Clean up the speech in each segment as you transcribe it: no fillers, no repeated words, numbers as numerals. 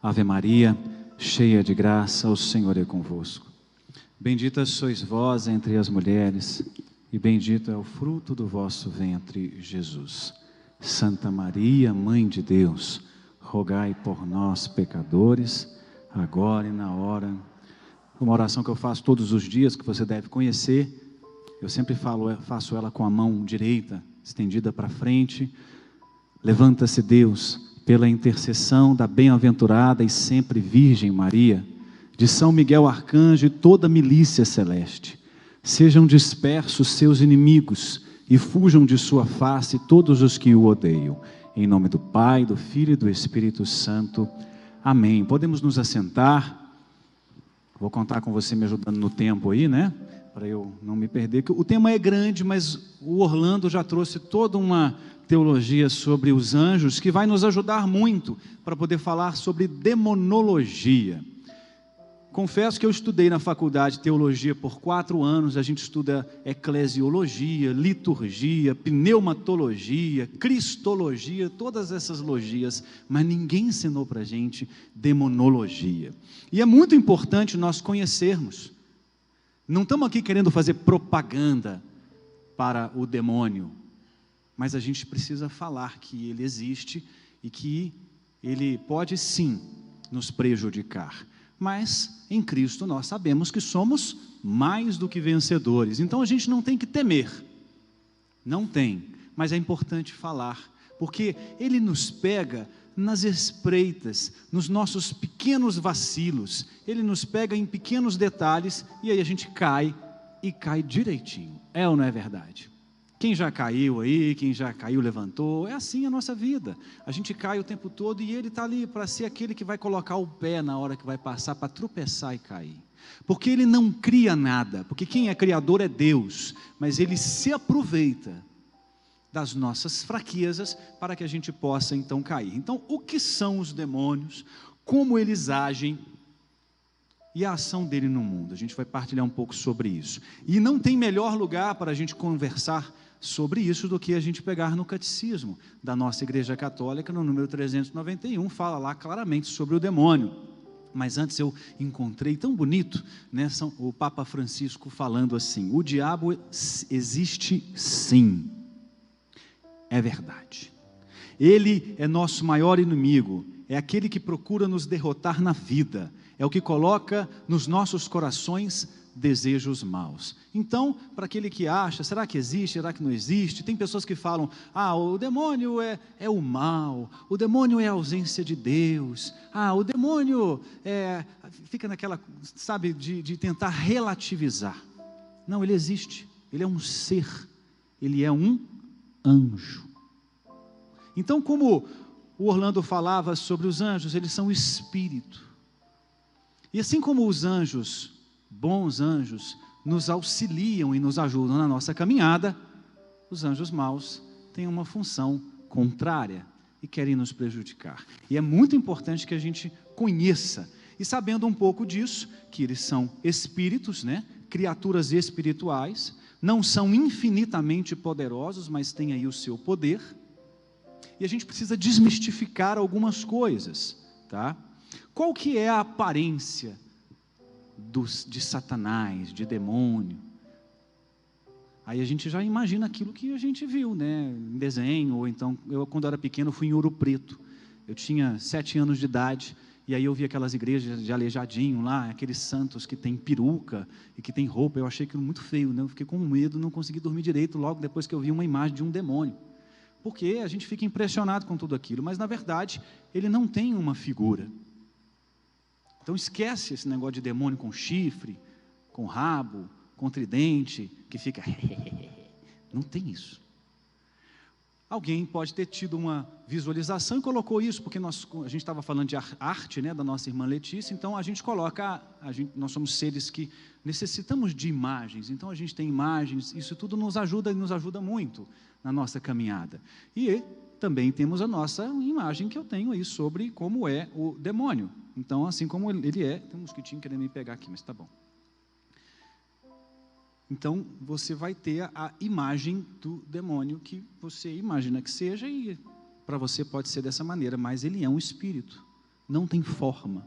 Ave Maria, cheia de graça, o Senhor é convosco. Bendita sois vós entre as mulheres, e bendito é o fruto do vosso ventre, Jesus. Santa Maria, Mãe de Deus, rogai por nós, pecadores, agora e na hora. Uma oração que eu faço todos os dias, que você deve conhecer. Eu sempre faço ela com a mão direita, estendida para frente. Levanta-se, Deus, pela intercessão da bem-aventurada e sempre Virgem Maria, de São Miguel Arcanjo e toda a milícia celeste. Sejam dispersos seus inimigos e fujam de sua face todos os que o odeiam. Em nome do Pai, do Filho e do Espírito Santo. Amém. Podemos nos assentar. Vou contar com você me ajudando no tempo aí, né? Para eu não me perder. O tema é grande, mas o Orlando já trouxe toda uma teologia sobre os anjos, que vai nos ajudar muito para poder falar sobre demonologia. Confesso que eu estudei na faculdade de teologia por 4 anos, a gente estuda eclesiologia, liturgia, pneumatologia, cristologia, todas essas logias, mas ninguém ensinou para a gente demonologia. E é muito importante nós conhecermos. Não estamos aqui querendo fazer propaganda para o demônio, mas a gente precisa falar que ele existe e que ele pode sim nos prejudicar. Mas em Cristo nós sabemos que somos mais do que vencedores. Então a gente não tem que temer. Não tem, mas é importante falar, porque ele nos pega nas espreitas, nos nossos pequenos vacilos. Ele nos pega em pequenos detalhes e aí a gente cai e cai direitinho. É ou não é verdade? Quem já caiu aí, quem já caiu, levantou, é assim a nossa vida. A gente cai o tempo todo e ele está ali para ser aquele que vai colocar o pé na hora que vai passar, para tropeçar e cair. Porque ele não cria nada, porque quem é criador é Deus, mas ele se aproveita das nossas fraquezas para que a gente possa então cair. Então, o que são os demônios, como eles agem e a ação dele no mundo? A gente vai partilhar um pouco sobre isso. E não tem melhor lugar para a gente conversar sobre isso do que a gente pegar no catecismo da nossa Igreja Católica, no número 391, fala lá claramente sobre o demônio. Mas antes eu encontrei tão bonito, né, o Papa Francisco falando assim: o diabo existe sim, é verdade. Ele é nosso maior inimigo, é aquele que procura nos derrotar na vida, é o que coloca nos nossos corações desejos maus. Então, para aquele que acha, será que existe, será que não existe? Tem pessoas que falam, o demônio é o mal, o demônio é a ausência de Deus, o demônio fica naquela, sabe, de tentar relativizar. Não, ele existe, ele é um ser, ele é um anjo. Então, como o Orlando falava sobre os anjos, eles são espírito. E assim como os anjos, bons anjos, nos auxiliam e nos ajudam na nossa caminhada, os anjos maus têm uma função contrária e querem nos prejudicar. E é muito importante que a gente conheça, e sabendo um pouco disso, que eles são espíritos, né? Criaturas espirituais, não são infinitamente poderosos, mas têm aí o seu poder, e a gente precisa desmistificar algumas coisas, tá? Qual que é a aparência de Satanás, de demônio? Aí a gente já imagina aquilo que a gente viu, né, em desenho, ou então, eu quando era pequeno fui em Ouro Preto, eu tinha 7 anos de idade, e aí eu vi aquelas igrejas de aleijadinho lá, aqueles santos que tem peruca e que tem roupa, eu achei aquilo muito feio, né? Eu fiquei com medo, não consegui dormir direito logo depois que eu vi uma imagem de um demônio, porque a gente fica impressionado com tudo aquilo, mas na verdade ele não tem uma figura. Então esquece esse negócio de demônio com chifre, com rabo, com tridente, que fica... Não tem isso. Alguém pode ter tido uma visualização e colocou isso, porque a gente estava falando de arte, né, da nossa irmã Letícia, então a gente coloca, nós somos seres que necessitamos de imagens, então a gente tem imagens, isso tudo nos ajuda e nos ajuda muito na nossa caminhada. E também temos a nossa imagem que eu tenho aí sobre como é o demônio. Então, assim como ele é, tem um mosquitinho querendo me pegar aqui, mas tá bom. Então, você vai ter a imagem do demônio que você imagina que seja, e para você pode ser dessa maneira, mas ele é um espírito, não têm forma.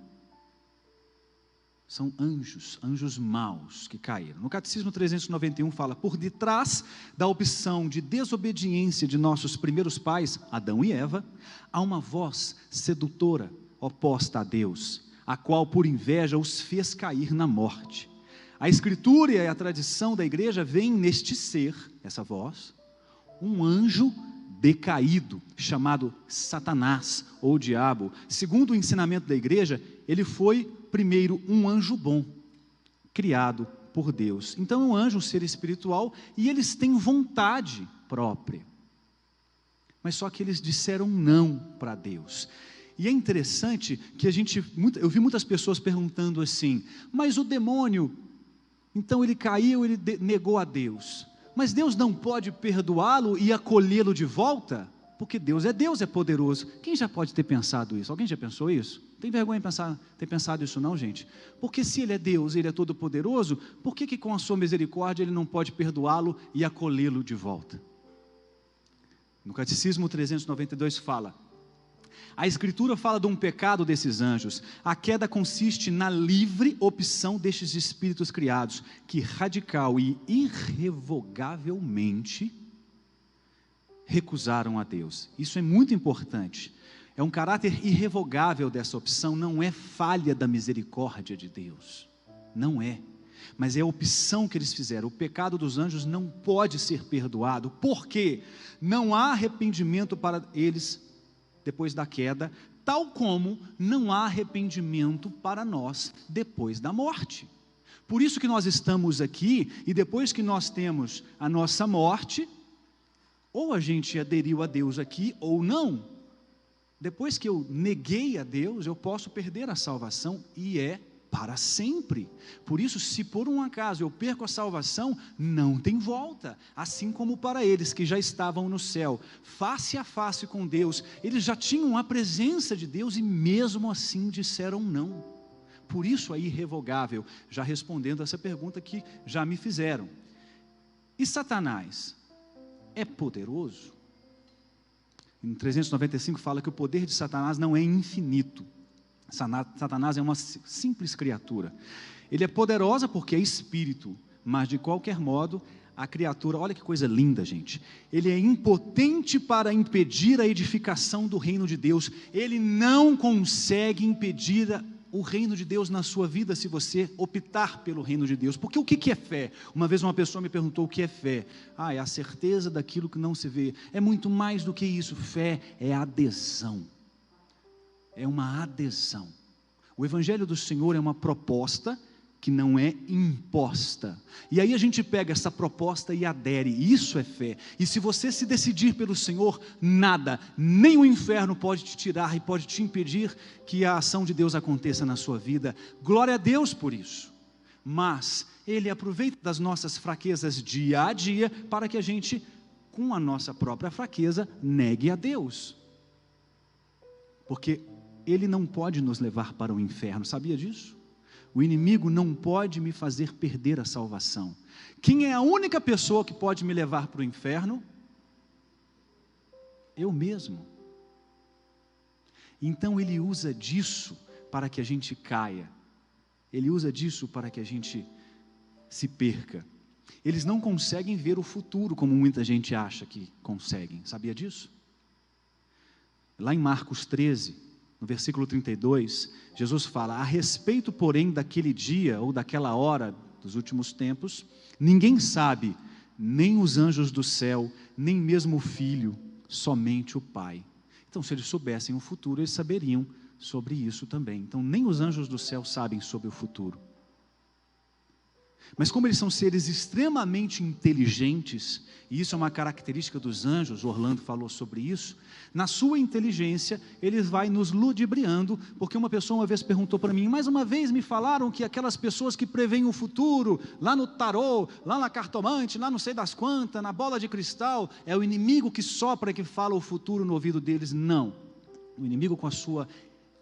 São anjos maus que caíram. No Catecismo 391 fala: por detrás da opção de desobediência de nossos primeiros pais, Adão e Eva, há uma voz sedutora oposta a Deus, a qual por inveja os fez cair na morte. A Escritura e a tradição da igreja veem neste ser, essa voz, um anjo decaído, chamado Satanás ou diabo. Segundo o ensinamento da igreja, ele foi primeiro um anjo bom, criado por Deus. Então é um anjo, um ser espiritual, e eles têm vontade própria. Mas só que eles disseram não para Deus. E é interessante que eu vi muitas pessoas perguntando assim: mas o demônio, então ele caiu, ele negou a Deus, mas Deus não pode perdoá-lo e acolhê-lo de volta? Porque Deus, é poderoso. Quem já pode ter pensado isso? Alguém já pensou isso? Tem vergonha de ter pensado isso não, gente? Porque se Ele é Deus, Ele é todo poderoso, por que com a sua misericórdia Ele não pode perdoá-lo e acolhê-lo de volta? No Catecismo 392 fala: a Escritura fala de um pecado desses anjos. A queda consiste na livre opção destes espíritos criados, que radical e irrevogavelmente recusaram a Deus. Isso é muito importante. É um caráter irrevogável dessa opção, não é falha da misericórdia de Deus. Não é. Mas é a opção que eles fizeram. O pecado dos anjos não pode ser perdoado. Por quê? Não há arrependimento para eles depois da queda, tal como não há arrependimento para nós depois da morte. Por isso que nós estamos aqui, e depois que nós temos a nossa morte, ou a gente aderiu a Deus aqui, ou não. Depois que eu neguei a Deus, eu posso perder a salvação, e é para sempre. Por isso, se por um acaso eu perco a salvação, não tem volta. Assim como para eles que já estavam no céu, face a face com Deus, eles já tinham a presença de Deus e mesmo assim disseram não. Por isso é irrevogável, já respondendo essa pergunta que já me fizeram. E Satanás é poderoso? Em 395 fala que o poder de Satanás não é infinito. Satanás é uma simples criatura. Ele é poderosa porque é espírito, mas de qualquer modo, a criatura, olha que coisa linda, gente. Ele é impotente para impedir a edificação do reino de Deus. Ele não consegue impedir o reino de Deus na sua vida, se você optar pelo reino de Deus. Porque o que é fé? Uma vez uma pessoa me perguntou o que é fé. É a certeza daquilo que não se vê. É muito mais do que isso. Fé é adesão. É uma adesão. O Evangelho do Senhor é uma proposta que não é imposta. E aí a gente pega essa proposta e adere. Isso é fé. E se você se decidir pelo Senhor, nada, nem o inferno pode te tirar e pode te impedir que a ação de Deus aconteça na sua vida. Glória a Deus por isso. Mas Ele aproveita das nossas fraquezas dia a dia para que a gente, com a nossa própria fraqueza, negue a Deus. Porque Ele não pode nos levar para o inferno, sabia disso? O inimigo não pode me fazer perder a salvação. Quem é a única pessoa que pode me levar para o inferno? Eu mesmo. Então ele usa disso para que a gente caia. Ele usa disso para que a gente se perca. Eles não conseguem ver o futuro como muita gente acha que conseguem. Sabia disso? Lá em Marcos 13... no versículo 32, Jesus fala: a respeito, porém, daquele dia ou daquela hora dos últimos tempos, ninguém sabe, nem os anjos do céu, nem mesmo o Filho, somente o Pai. Então, se eles soubessem o futuro, eles saberiam sobre isso também. Então, nem os anjos do céu sabem sobre o futuro. Mas como eles são seres extremamente inteligentes, e isso é uma característica dos anjos, Orlando falou sobre isso, na sua inteligência, ele vai nos ludibriando, porque uma pessoa uma vez perguntou para mim, mais uma vez me falaram que aquelas pessoas que preveem o futuro, lá no tarô, lá na cartomante, lá não sei das quantas, na bola de cristal, é o inimigo que sopra, que fala o futuro no ouvido deles. Não, o inimigo, com a sua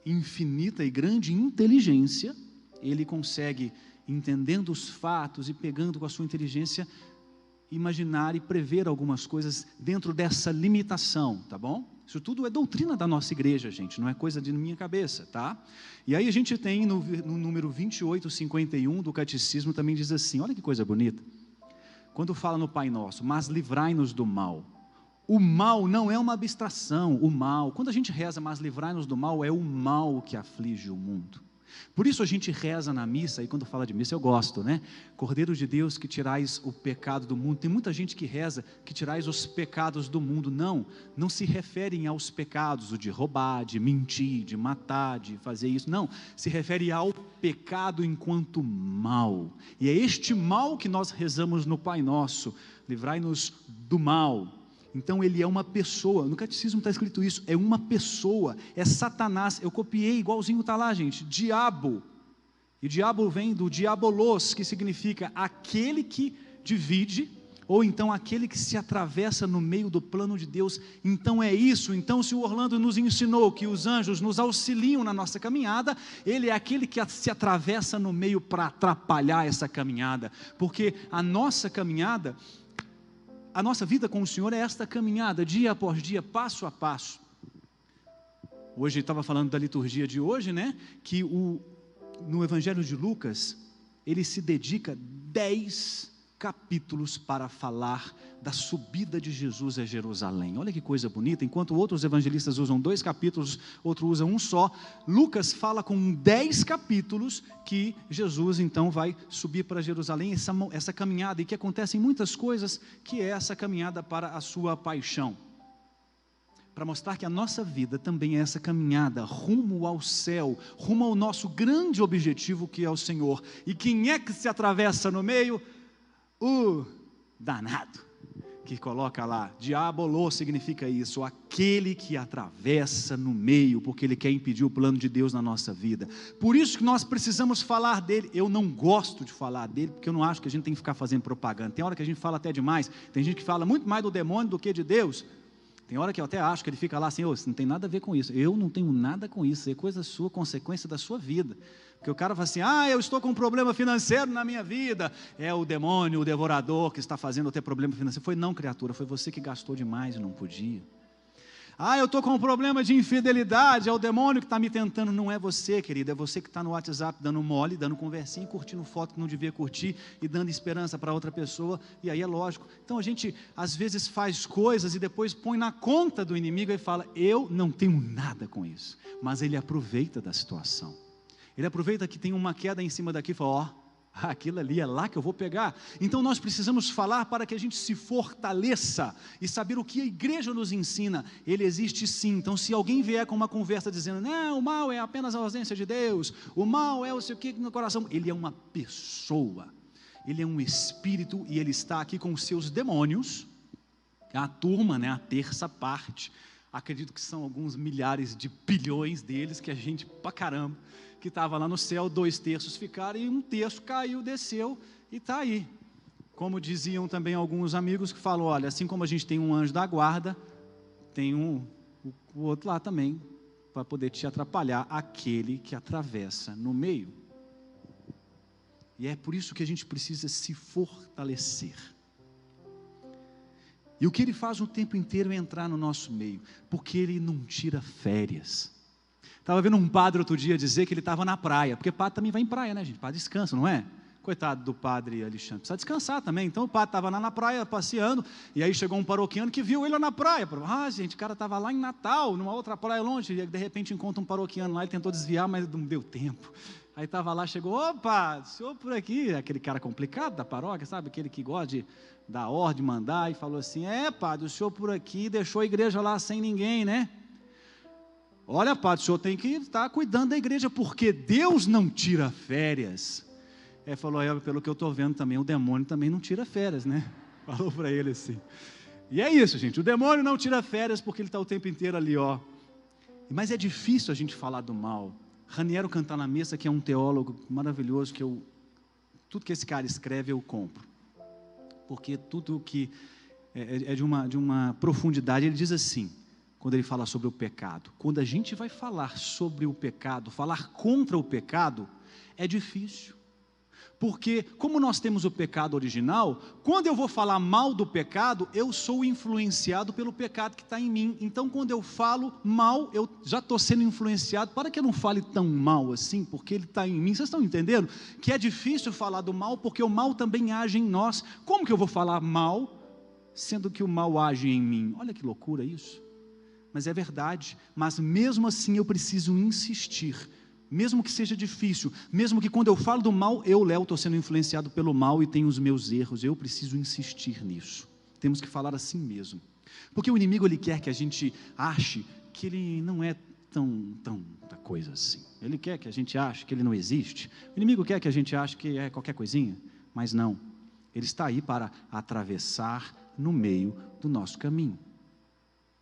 infinita e grande inteligência, ele consegue, entendendo os fatos e pegando com a sua inteligência, imaginar e prever algumas coisas dentro dessa limitação, tá bom? Isso tudo é doutrina da nossa igreja, gente, não é coisa de minha cabeça, tá? E aí a gente tem no número 2851 do Catecismo, também diz assim, olha que coisa bonita. Quando fala no Pai Nosso, mas livrai-nos do mal. O mal não é uma abstração, o mal, quando a gente reza, mas livrai-nos do mal, é o mal que aflige o mundo. Por isso a gente reza na missa, e quando fala de missa eu gosto, né? Cordeiro de Deus, que tirais o pecado do mundo. Tem muita gente que reza, que tirais os pecados do mundo. Não se referem aos pecados, o de roubar, de mentir, de matar, de fazer isso. Não, se refere ao pecado enquanto mal. E é este mal que nós rezamos no Pai Nosso. Livrai-nos do mal. Então ele é uma pessoa, no catecismo está escrito isso, é uma pessoa, é Satanás. Eu copiei igualzinho, está lá, gente, diabo, e diabo vem do diabolos, que significa aquele que divide, ou então aquele que se atravessa no meio do plano de Deus. Então é isso. Então se o Orlando nos ensinou que os anjos nos auxiliam na nossa caminhada, ele é aquele que se atravessa no meio para atrapalhar essa caminhada, porque a nossa caminhada, a nossa vida com o Senhor é esta caminhada, dia após dia, passo a passo. Hoje, estava falando da liturgia de hoje, né? Que no Evangelho de Lucas, ele se dedica 10 capítulos para falar da subida de Jesus a Jerusalém. Olha que coisa bonita. Enquanto outros evangelistas usam 2 capítulos, outro usa um só, Lucas fala com 10 capítulos que Jesus então vai subir para Jerusalém, essa caminhada, e que acontecem muitas coisas, que é essa caminhada para a sua paixão, para mostrar que a nossa vida também é essa caminhada rumo ao céu, rumo ao nosso grande objetivo, que é o Senhor. E quem é que se atravessa no meio? O danado, que coloca lá, diabolô significa isso, aquele que atravessa no meio, porque ele quer impedir o plano de Deus na nossa vida. Por isso que nós precisamos falar dele. Eu não gosto de falar dele, porque eu não acho que a gente tem que ficar fazendo propaganda. Tem hora que a gente fala até demais, tem gente que fala muito mais do demônio do que de Deus. Tem hora que eu até acho que ele fica lá assim, isso não tem nada a ver com isso. Eu não tenho nada com isso, é coisa sua, consequência da sua vida. Porque o cara fala assim, eu estou com um problema financeiro na minha vida, é o demônio, o devorador que está fazendo eu ter problema financeiro. Foi não, criatura, foi você que gastou demais e não podia. Eu estou com um problema de infidelidade, é o demônio que está me tentando. Não é você, querido, é você que está no WhatsApp dando mole, dando conversinha, curtindo foto que não devia curtir e dando esperança para outra pessoa, e aí é lógico. Então a gente às vezes faz coisas e depois põe na conta do inimigo e fala, eu não tenho nada com isso, mas ele aproveita da situação, ele aproveita que tem uma queda em cima daqui e fala, aquilo ali é lá que eu vou pegar. Então nós precisamos falar para que a gente se fortaleça e saber o que a igreja nos ensina. Ele existe sim. Então se alguém vier com uma conversa dizendo, não, o mal é apenas a ausência de Deus, o mal é o seu que no coração, ele é uma pessoa, ele é um espírito, e ele está aqui com os seus demônios, a turma, né, a terça parte, acredito que são alguns milhares de bilhões deles, que a gente pra caramba, que estava lá no céu, 2/3 ficaram, e 1/3 caiu, desceu, e está aí. Como diziam também alguns amigos que falam, olha, assim como a gente tem um anjo da guarda, tem o outro lá também, para poder te atrapalhar, aquele que atravessa no meio. E é por isso que a gente precisa se fortalecer. E o que ele faz o tempo inteiro é entrar no nosso meio, porque ele não tira férias. Estava vendo um padre outro dia dizer que ele estava na praia, porque padre também vai em praia, né, gente? Padre descansa, não é? Coitado do padre Alexandre, precisa descansar também. Então o padre estava lá na praia passeando, e aí chegou um paroquiano que viu ele lá na praia. Gente, o cara estava lá em Natal, numa outra praia longe, e de repente encontra um paroquiano lá, ele tentou desviar, mas não deu tempo. Aí estava lá, chegou, opa, o senhor por aqui, aquele cara complicado da paróquia, sabe? Aquele que gosta de dar ordem, mandar, e falou assim, padre, o senhor por aqui deixou a igreja lá sem ninguém, né? Olha, padre, o senhor tem que estar cuidando da igreja, porque Deus não tira férias. Falou, pelo que eu estou vendo também, o demônio também não tira férias, né? Falou para ele assim. E é isso, gente, o demônio não tira férias, porque ele está o tempo inteiro ali, ó. Mas é difícil a gente falar do mal. Raniero Cantalamessa, que é um teólogo maravilhoso, tudo que esse cara escreve eu compro, porque tudo que é de uma profundidade. Ele diz assim, quando ele fala sobre o pecado, quando a gente vai falar sobre o pecado, falar contra o pecado, é difícil, Porque, como nós temos o pecado original, quando eu vou falar mal do pecado, eu sou influenciado pelo pecado que está em mim. Então, quando eu falo mal, eu já estou sendo influenciado, para que eu não fale tão mal assim, porque ele está em mim. Vocês estão entendendo? Que é difícil falar do mal, porque o mal também age em nós. Como que eu vou falar mal, sendo que o mal age em mim? Olha que loucura isso. Mas é verdade. Mas mesmo assim eu preciso insistir. Mesmo que seja difícil, mesmo que quando eu falo do mal, eu, Léo, estou sendo influenciado pelo mal e tenho os meus erros, eu preciso insistir nisso. Temos que falar assim mesmo. Porque o inimigo, ele quer que a gente ache que ele não é tanta coisa assim. Ele quer que a gente ache que ele não existe. O inimigo quer que a gente ache que é qualquer coisinha, mas não. Ele está aí para atravessar no meio do nosso caminho.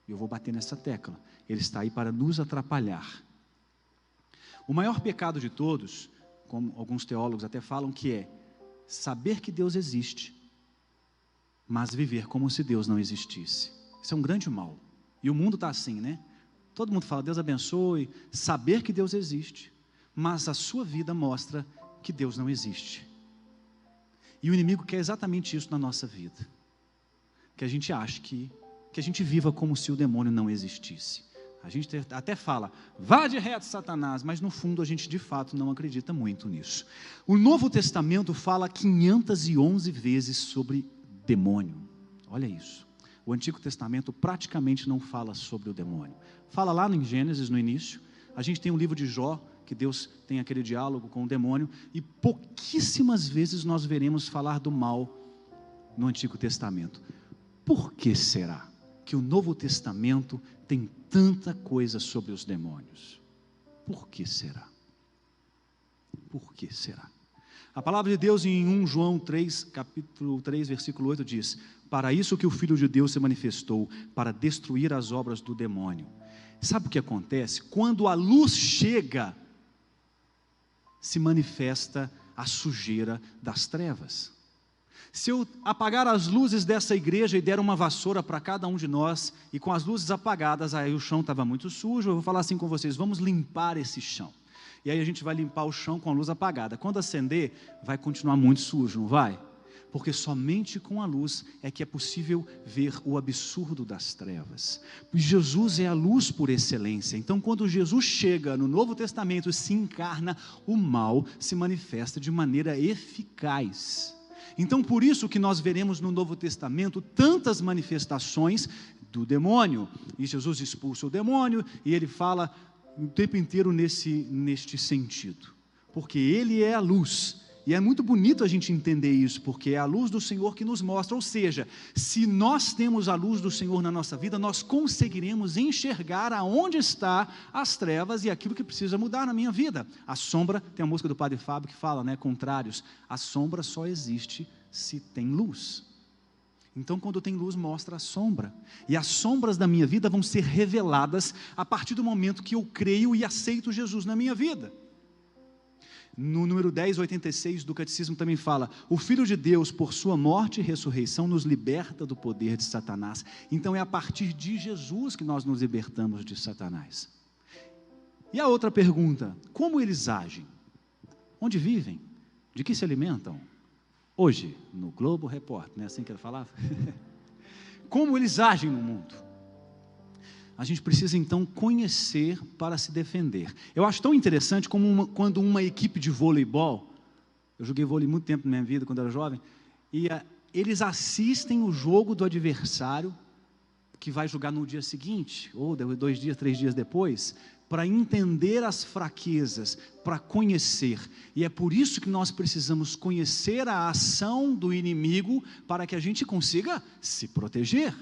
E eu vou bater nessa tecla. Ele está aí para nos atrapalhar. O maior pecado de todos, como alguns teólogos até falam, que é saber que Deus existe, mas viver como se Deus não existisse. Isso é um grande mal. E o mundo está assim, né? Todo mundo fala, Deus abençoe, saber que Deus existe, mas a sua vida mostra que Deus não existe. E o inimigo quer exatamente isso na nossa vida. Que a gente ache que a gente viva como se o demônio não existisse. A gente até fala, vá de reto, Satanás, mas no fundo a gente de fato não acredita muito nisso. O Novo Testamento fala 511 vezes sobre demônio. Olha isso. O Antigo Testamento praticamente não fala sobre o demônio. Fala lá em Gênesis, no início. A gente tem um livro de Jó, que Deus tem aquele diálogo com o demônio, e pouquíssimas vezes nós veremos falar do mal no Antigo Testamento. Por que será que o Novo Testamento tem tanta coisa sobre os demônios? Por que será? Por que será? A palavra de Deus em 1 João 3, capítulo 3, versículo 8 diz, para isso que o Filho de Deus se manifestou, para destruir as obras do demônio. Sabe o que acontece? Quando a luz chega, se manifesta a sujeira das trevas. Se eu apagar as luzes dessa igreja e der uma vassoura para cada um de nós, e com as luzes apagadas, aí o chão estava muito sujo, eu vou falar assim com vocês, vamos limpar esse chão. E aí a gente vai limpar o chão com a luz apagada. Quando acender, vai continuar muito sujo, não vai? Porque somente com a luz é que é possível ver o absurdo das trevas. Jesus é a luz por excelência. Então, quando Jesus chega no Novo Testamento e se encarna, o mal se manifesta de maneira eficaz. Então, por isso que nós veremos no Novo Testamento tantas manifestações do demônio. E Jesus expulsa o demônio e ele fala o tempo inteiro neste sentido. Porque ele é a luz. E é muito bonito a gente entender isso, porque é a luz do Senhor que nos mostra. Ou seja, se nós temos a luz do Senhor na nossa vida, nós conseguiremos enxergar aonde está as trevas e aquilo que precisa mudar na minha vida. A sombra, tem a música do Padre Fábio que fala, né, contrários, a sombra só existe se tem luz. Então, quando tem luz, mostra a sombra. E as sombras da minha vida vão ser reveladas a partir do momento que eu creio e aceito Jesus na minha vida. No número 1086 do Catecismo também fala, o Filho de Deus, por sua morte e ressurreição, nos liberta do poder de Satanás. Então é a partir de Jesus que nós nos libertamos de Satanás. E a outra pergunta, como eles agem? Onde vivem? De que se alimentam? Hoje, no Globo Repórter, não é assim que ele falava? Como eles agem no mundo? A gente precisa então conhecer para se defender. Eu acho tão interessante como quando uma equipe de voleibol, eu joguei vôlei muito tempo na minha vida, quando era jovem, e eles assistem o jogo do adversário, que vai jogar no dia seguinte, ou 2 dias, 3 dias depois, para entender as fraquezas, para conhecer. E é por isso que nós precisamos conhecer a ação do inimigo, para que a gente consiga se proteger.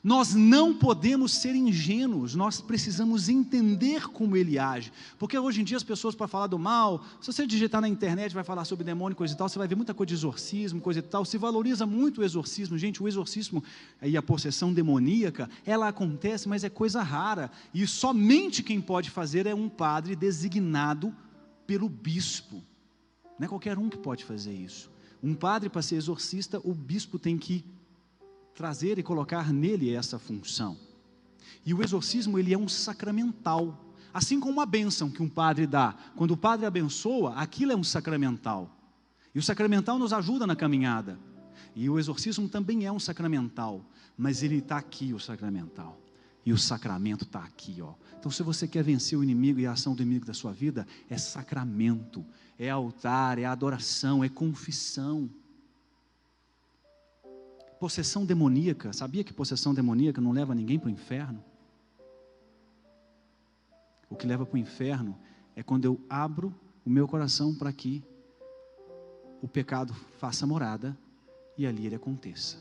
Nós não podemos ser ingênuos, nós precisamos entender como ele age, porque hoje em dia as pessoas, para falar do mal, se você digitar na internet, vai falar sobre demônio, coisa e tal, você vai ver muita coisa de exorcismo, coisa e tal, se valoriza muito o exorcismo. Gente, o exorcismo e a possessão demoníaca, ela acontece, mas é coisa rara, e somente quem pode fazer é um padre designado pelo bispo, não é qualquer um que pode fazer isso. Um padre, para ser exorcista, o bispo tem que trazer e colocar nele essa função. E o exorcismo, ele é um sacramental, assim como uma bênção que um padre dá. Quando o padre abençoa, aquilo é um sacramental. E o sacramental nos ajuda na caminhada. E o exorcismo também é um sacramental, mas ele está aqui, o sacramental. E o sacramento está aqui, ó. Então, se você quer vencer o inimigo e a ação do inimigo da sua vida, é sacramento, é altar, é adoração, é confissão. Possessão demoníaca, sabia que possessão demoníaca não leva ninguém para o inferno? O que leva para o inferno é quando eu abro o meu coração para que o pecado faça morada e ali ele aconteça.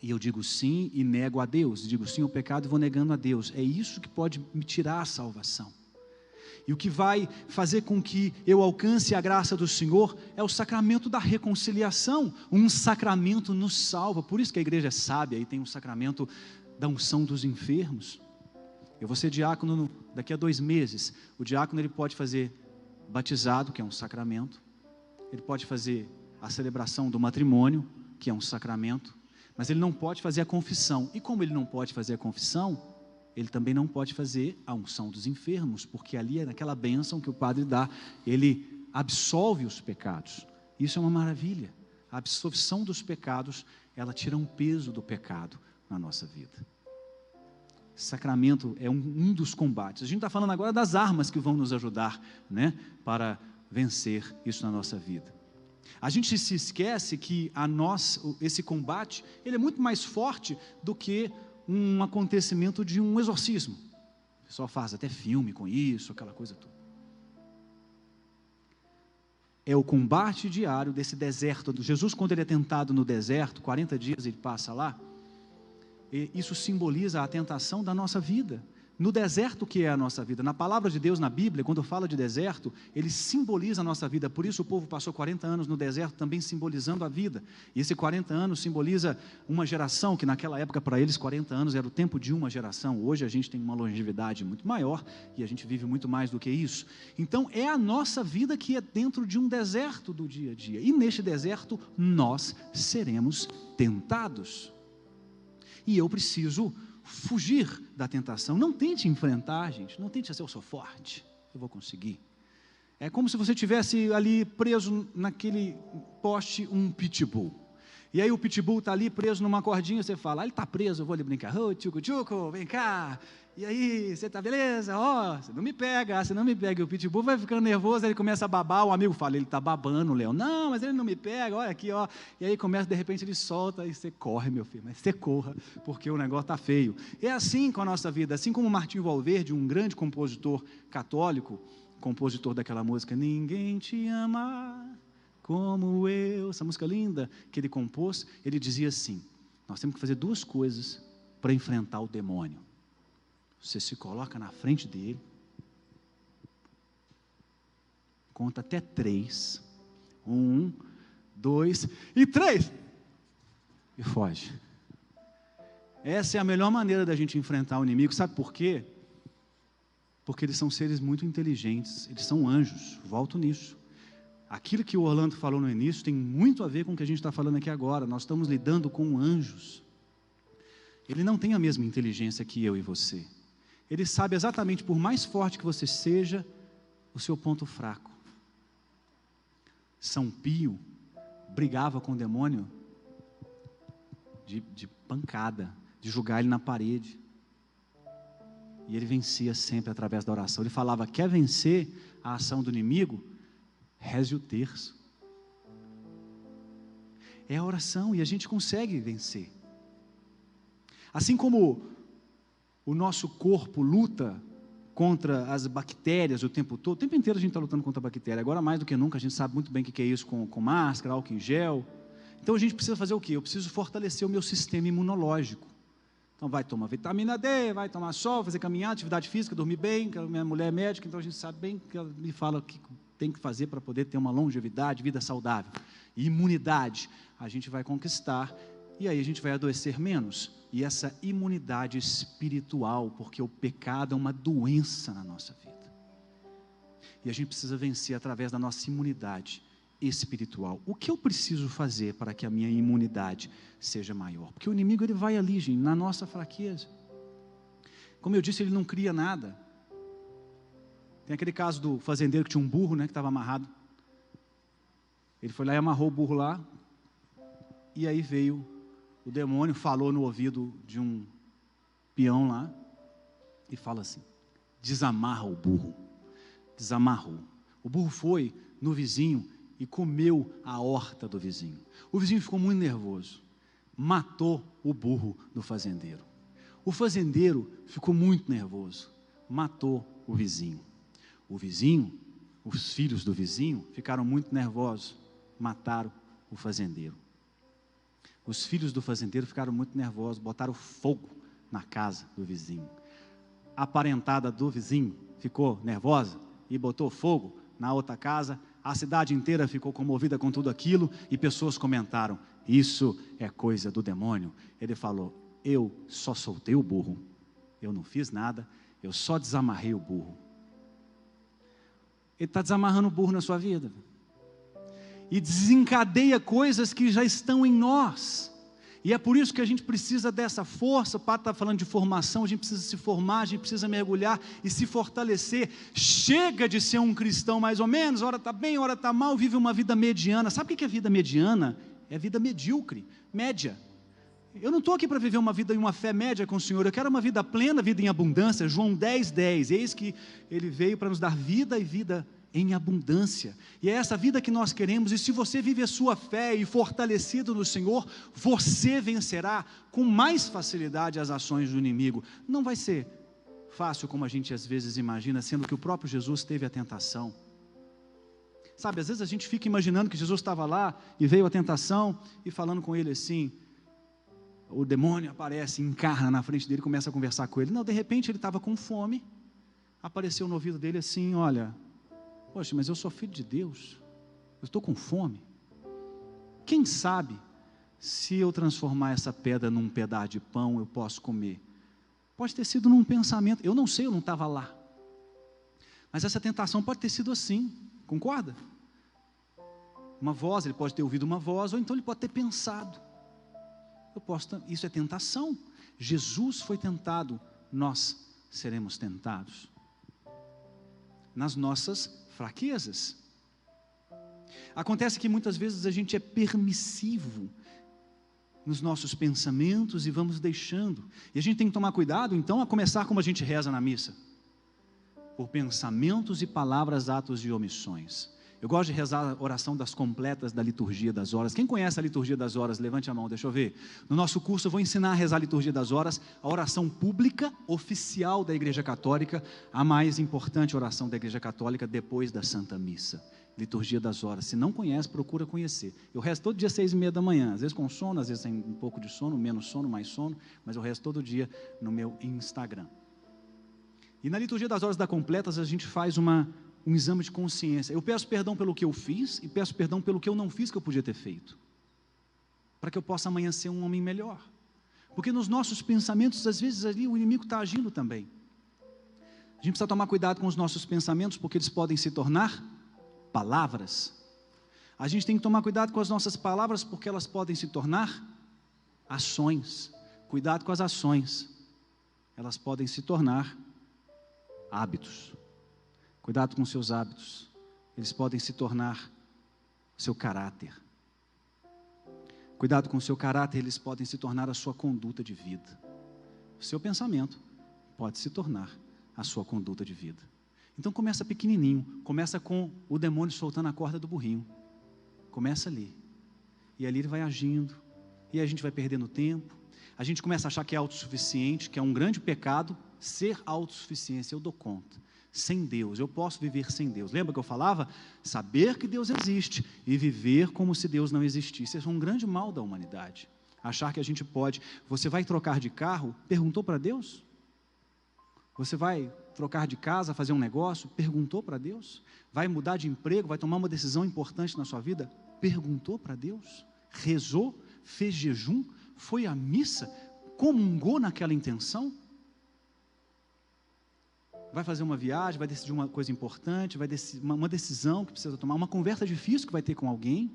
E eu digo sim e nego a Deus, digo sim ao pecado e vou negando a Deus. É isso que pode me tirar a salvação. E o que vai fazer com que eu alcance a graça do Senhor é o sacramento da reconciliação. Um sacramento nos salva. Por isso que a igreja é sábia e tem um sacramento da unção dos enfermos. Eu vou ser diácono daqui a 2 meses. O diácono ele pode fazer batizado, que é um sacramento. Ele pode fazer a celebração do matrimônio, que é um sacramento. Mas ele não pode fazer a confissão. E como ele não pode fazer a confissão, ele também não pode fazer a unção dos enfermos, porque ali é naquela bênção que o padre dá, ele absolve os pecados. Isso é uma maravilha. A absolvição dos pecados, ela tira um peso do pecado na nossa vida. Sacramento é um dos combates. A gente está falando agora das armas que vão nos ajudar, né, para vencer isso na nossa vida. A gente se esquece que esse combate, ele é muito mais forte do que um acontecimento de um exorcismo. O pessoal faz até filme com isso, aquela coisa toda. É o combate diário desse deserto. Jesus, quando ele é tentado no deserto, 40 dias ele passa lá, e isso simboliza a tentação da nossa vida. No deserto que é a nossa vida, na palavra de Deus, na Bíblia, quando fala de deserto, ele simboliza a nossa vida. Por isso o povo passou 40 anos no deserto também simbolizando a vida. E esse 40 anos simboliza uma geração, que naquela época para eles 40 anos era o tempo de uma geração. Hoje a gente tem uma longevidade muito maior e a gente vive muito mais do que isso. Então é a nossa vida que é dentro de um deserto do dia a dia. E neste deserto nós seremos tentados. E eu preciso fugir da tentação. Não tente enfrentar, gente. Não tente dizer, eu sou forte, eu vou conseguir. É como se você tivesse ali preso naquele poste um pitbull. E aí o pitbull está ali preso numa cordinha, você fala, ele está preso, eu vou ali brincar, ô tchucu tchucu, vem cá, e aí, você está beleza? Ó, você não me pega, você não me pega. E o pitbull vai ficando nervoso, ele começa a babar, o amigo fala, ele está babando, Leão. Não, mas ele não me pega, olha aqui, ó. E aí começa, de repente ele solta, e você corre, meu filho, mas você corra, porque o negócio está feio. É assim com a nossa vida, assim como Martinho Valverde, um grande compositor católico, compositor daquela música, Ninguém Te Ama Como Eu, essa música linda que ele compôs, ele dizia assim, nós temos que fazer 2 coisas para enfrentar o demônio. Você se coloca na frente dele, conta até 3, 1, 2 e 3, e foge. Essa é a melhor maneira da gente enfrentar o inimigo, sabe por quê? Porque eles são seres muito inteligentes, eles são anjos, volto nisso. Aquilo que o Orlando falou no início tem muito a ver com o que a gente está falando aqui agora, nós estamos lidando com anjos. Ele não tem a mesma inteligência que eu e você. Ele sabe exatamente, por mais forte que você seja, o seu ponto fraco. São Pio brigava com o demônio de pancada, de jogar ele na parede. E ele vencia sempre através da oração. Ele falava, quer vencer a ação do inimigo? Reze o terço. É a oração e a gente consegue vencer. Assim como o nosso corpo luta contra as bactérias o tempo todo, o tempo inteiro a gente está lutando contra a bactéria, agora mais do que nunca a gente sabe muito bem o que é isso com máscara, álcool em gel. Então a gente precisa fazer o quê? Eu preciso fortalecer o meu sistema imunológico. Então vai tomar vitamina D, vai tomar sol, fazer caminhada, atividade física, dormir bem, que a minha mulher é médica, então a gente sabe bem que ela me fala o que tem que fazer para poder ter uma longevidade, vida saudável. E imunidade, a gente vai conquistar, e aí a gente vai adoecer menos. E essa imunidade espiritual, porque o pecado é uma doença na nossa vida. E a gente precisa vencer através da nossa imunidade espiritual. O que eu preciso fazer para que a minha imunidade seja maior? Porque o inimigo ele vai ali, gente, na nossa fraqueza. Como eu disse, ele não cria nada. Tem aquele caso do fazendeiro que tinha um burro, né, que estava amarrado. Ele foi lá e amarrou o burro lá, e aí veio o demônio, falou no ouvido de um peão lá, e fala assim: desamarra o burro. Desamarrou. O burro foi no vizinho e comeu a horta do vizinho. O vizinho ficou muito nervoso, matou o burro do fazendeiro. O fazendeiro ficou muito nervoso, matou o vizinho. O vizinho, os filhos do vizinho ficaram muito nervosos, mataram o fazendeiro. Os filhos do fazendeiro ficaram muito nervosos, botaram fogo na casa do vizinho. A parentada do vizinho ficou nervosa e botou fogo na outra casa. A cidade inteira ficou comovida com tudo aquilo e pessoas comentaram: isso é coisa do demônio. Ele falou: eu só soltei o burro, eu não fiz nada, eu só desamarrei o burro. Ele está desamarrando o burro na sua vida e desencadeia coisas que já estão em nós. E é por isso que a gente precisa dessa força. O Pato está falando de formação, a gente precisa se formar, a gente precisa mergulhar e se fortalecer. Chega de ser um cristão mais ou menos, hora está bem, hora está mal, vive uma vida mediana. Sabe o que é vida mediana? É vida medíocre, média. Eu não estou aqui para viver uma vida e uma fé média com o Senhor, eu quero uma vida plena, vida em abundância. João 10:10, eis que Ele veio para nos dar vida e vida em abundância, e é essa vida que nós queremos. E se você vive a sua fé e fortalecido no Senhor, você vencerá com mais facilidade as ações do inimigo. Não vai ser fácil como a gente às vezes imagina, sendo que o próprio Jesus teve a tentação. Sabe, às vezes a gente fica imaginando que Jesus estava lá e veio a tentação e falando com ele assim, o demônio aparece, encarna na frente dele, começa a conversar com ele. Não, de repente ele estava com fome, apareceu no ouvido dele assim: olha, poxa, mas eu sou filho de Deus, eu estou com fome. Quem sabe, se eu transformar essa pedra num pedaço de pão, eu posso comer. Pode ter sido num pensamento, eu não sei, eu não estava lá. Mas essa tentação pode ter sido assim, concorda? Uma voz, ele pode ter ouvido uma voz, ou então ele pode ter pensado. Isso é tentação. Jesus foi tentado, nós seremos tentados. Nas nossas fraquezas. Acontece que muitas vezes a gente é permissivo nos nossos pensamentos e vamos deixando. E a gente tem que tomar cuidado, então, a começar como a gente reza na missa: por pensamentos e palavras, atos e omissões. Eu gosto de rezar a oração das completas da liturgia das horas. Quem conhece a liturgia das horas, levante a mão, deixa eu ver. No nosso curso eu vou ensinar a rezar a liturgia das horas, a oração pública, oficial da Igreja Católica, a mais importante oração da Igreja Católica depois da Santa Missa. Liturgia das horas. Se não conhece, procura conhecer. Eu rezo todo dia 6:30 da manhã, às vezes com sono, às vezes sem um pouco de sono, menos sono, mais sono, mas eu rezo todo dia no meu Instagram. E na liturgia das horas da completas a gente faz um exame de consciência. Eu peço perdão pelo que eu fiz e peço perdão pelo que eu não fiz que eu podia ter feito, para que eu possa amanhã ser um homem melhor. Porque nos nossos pensamentos, às vezes ali o inimigo está agindo também. A gente precisa tomar cuidado com os nossos pensamentos, porque eles podem se tornar palavras. A gente tem que tomar cuidado com as nossas palavras, porque elas podem se tornar ações. Cuidado com as ações, elas podem se tornar hábitos. Cuidado com seus hábitos, eles podem se tornar seu caráter. Cuidado com o seu caráter, eles podem se tornar a sua conduta de vida. O seu pensamento pode se tornar a sua conduta de vida. Então começa pequenininho, começa com o demônio soltando a corda do burrinho. Começa ali, e ali ele vai agindo, e a gente vai perdendo tempo. A gente começa a achar que é autossuficiente, que é um grande pecado ser autossuficiente. Eu dou conta. Sem Deus, eu posso viver sem Deus. Lembra que eu falava? Saber que Deus existe e viver como se Deus não existisse. Esse é um grande mal da humanidade. Achar que a gente pode. Você vai trocar de carro? Perguntou para Deus? Você vai trocar de casa, fazer um negócio? Perguntou para Deus? Vai mudar de emprego? Vai tomar uma decisão importante na sua vida? Perguntou para Deus? Rezou? Fez jejum? Foi à missa? Comungou naquela intenção? vai fazer uma viagem, vai decidir uma coisa importante, vai uma decisão que precisa tomar, uma conversa difícil que vai ter com alguém.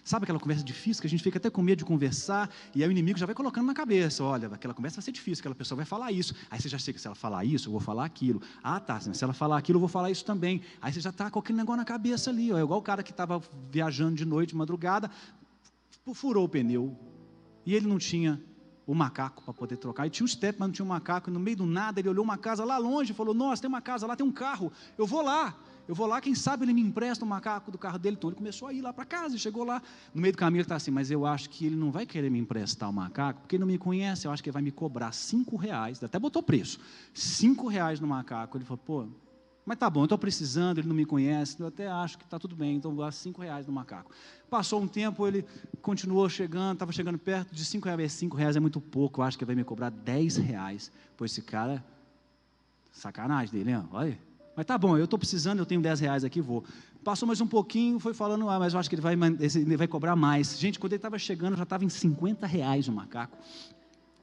Sabe aquela conversa difícil que a gente fica até com medo de conversar, e aí o inimigo já vai colocando na cabeça, olha, aquela conversa vai ser difícil, aquela pessoa vai falar isso, aí você já chega, se ela falar isso, eu vou falar aquilo, ah tá, se ela falar aquilo, eu vou falar isso também, aí você já está com aquele negócio na cabeça ali, ó, é igual o cara que estava viajando de noite, de madrugada, furou o pneu, e ele não tinha o macaco para poder trocar, e tinha um step, mas não tinha um macaco, e no meio do nada ele olhou uma casa lá longe, e falou, nossa, tem uma casa lá, tem um carro, eu vou lá, quem sabe ele me empresta o macaco do carro dele. Então ele começou a ir lá para casa, e chegou lá, no meio do caminho ele está assim, mas eu acho que ele não vai querer me emprestar o macaco, porque ele não me conhece, eu acho que ele vai me cobrar R$5, até botou preço, R$5 no macaco. Ele falou, pô, mas tá bom, eu estou precisando, ele não me conhece, eu até acho que está tudo bem, então vou dar R$5 no macaco. Passou um tempo, ele continuou chegando, estava chegando perto de R$5, R$5 é muito pouco, eu acho que ele vai me cobrar R$10, pois esse cara, sacanagem dele, né? Olha, mas tá bom, eu estou precisando, eu tenho R$10 aqui, vou. Passou mais um pouquinho, foi falando, mas eu acho que ele vai cobrar mais. Gente, quando ele estava chegando, já estava em R$50 o macaco.